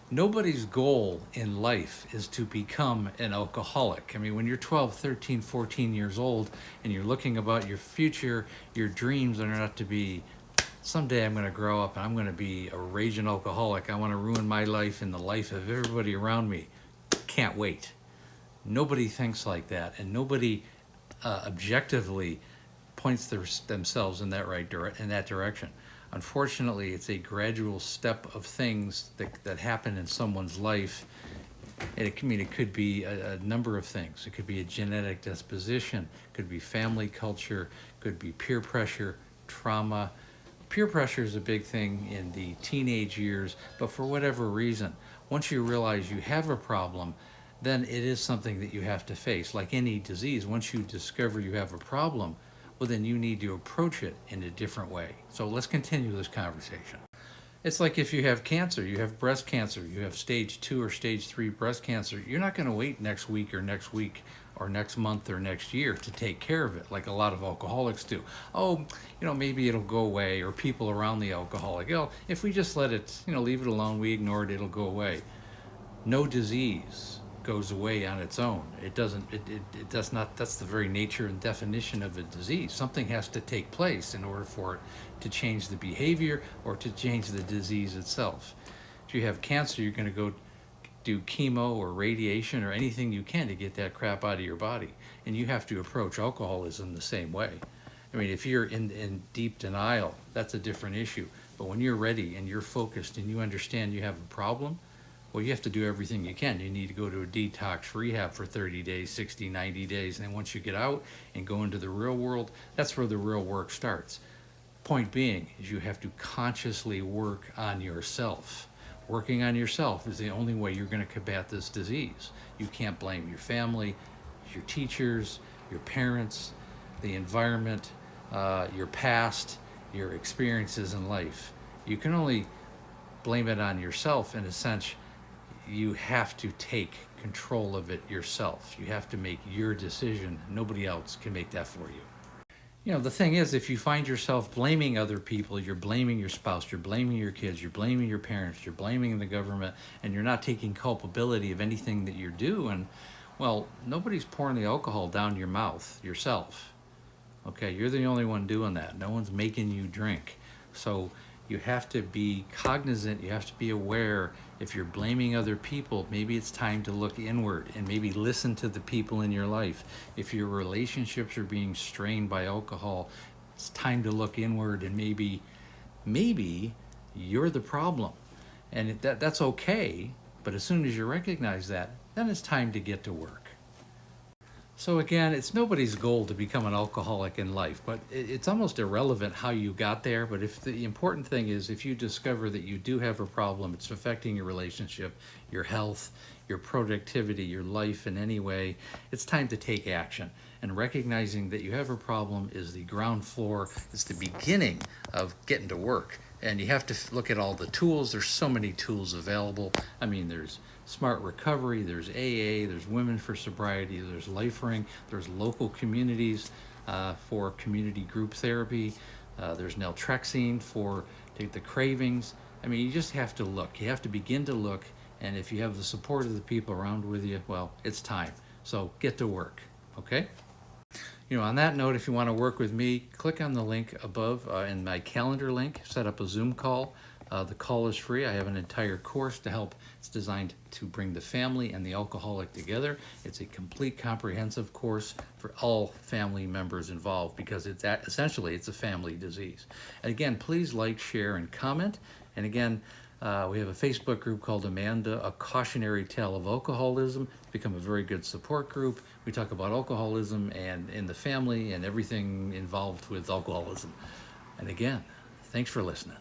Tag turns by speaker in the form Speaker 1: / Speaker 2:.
Speaker 1: Nobody's goal in life is to become an alcoholic. I mean, when you're 12, 13, 14 years old and you're looking about your future, your dreams are not to be, someday I'm going to grow up and I'm going to be a raging alcoholic. I want to ruin my life and the life of everybody around me. Can't wait. Nobody thinks like that, and nobody objectively points themselves in that direction. Unfortunately, it's a gradual step of things that happen in someone's life. And it could be a number of things. It could be a genetic disposition, could be family culture, could be peer pressure, trauma. Peer pressure is a big thing in the teenage years, but for whatever reason, once you realize you have a problem, then it is something that you have to face. Like any disease, once you discover you have a problem, well, then you need to approach it in a different way. So let's continue this conversation. It's like if you have cancer, you have breast cancer, you have stage 2 or stage 3 breast cancer, you're not going to wait next week or next month or next year to take care of it like a lot of alcoholics do. Oh, maybe it'll go away, or people around the alcoholic, if we just let it, leave it alone, we ignore it, it'll go away. No disease goes away on its own. It doesn't, it does not, that's the very nature and definition of a disease. Something has to take place in order for it to change the behavior or to change the disease itself. If you have cancer, you're going to go do chemo or radiation or anything you can to get that crap out of your body. And you have to approach alcoholism the same way. I mean, if you're in deep denial, that's a different issue. But when you're ready and you're focused and you understand you have a problem, well, you have to do everything you can. You need to go to a detox rehab for 30 days, 60, 90 days. And then once you get out and go into the real world, that's where the real work starts. Point being is you have to consciously work on yourself. Working on yourself is the only way you're going to combat this disease. You can't blame your family, your teachers, your parents, the environment, your past, your experiences in life. You can only blame it on yourself. In a sense, you have to take control of it yourself. You have to make your decision. Nobody else can make that for you. The thing is, if you find yourself blaming other people, you're blaming your spouse, you're blaming your kids, you're blaming your parents, you're blaming the government, and you're not taking culpability of anything that you're doing, well, nobody's pouring the alcohol down your mouth, yourself. Okay, you're the only one doing that. No one's making you drink. So you have to be cognizant, you have to be aware. If you're blaming other people, maybe it's time to look inward and maybe listen to the people in your life. If your relationships are being strained by alcohol, it's time to look inward, and maybe you're the problem. And that's okay, but as soon as you recognize that, then it's time to get to work. So again, it's nobody's goal to become an alcoholic in life, but it's almost irrelevant how you got there. But if the important thing is, if you discover that you do have a problem, it's affecting your relationship, your health, your productivity, your life in any way, it's time to take action. And recognizing that you have a problem is the ground floor, it's the beginning of getting to work. And you have to look at all the tools. There's so many tools available. I mean, there's Smart Recovery, there's AA, there's Women for Sobriety, there's LifeRing, there's local communities for community group therapy, there's naltrexone for the cravings. I mean, you just have to look. You have to begin to look, and if you have the support of the people around with you, well, it's time. So get to work, okay? On that note, if you want to work with me, click on the link above in my calendar link, set up a Zoom call. The call is free. I have an entire course to help. It's designed to bring the family and the alcoholic together. It's a complete comprehensive course for all family members involved, because essentially it's a family disease. And again, please like, share, and comment. And again, we have a Facebook group called Amanda, A Cautionary Tale of Alcoholism. It's become a very good support group. We talk about alcoholism and in the family and everything involved with alcoholism. And again, thanks for listening.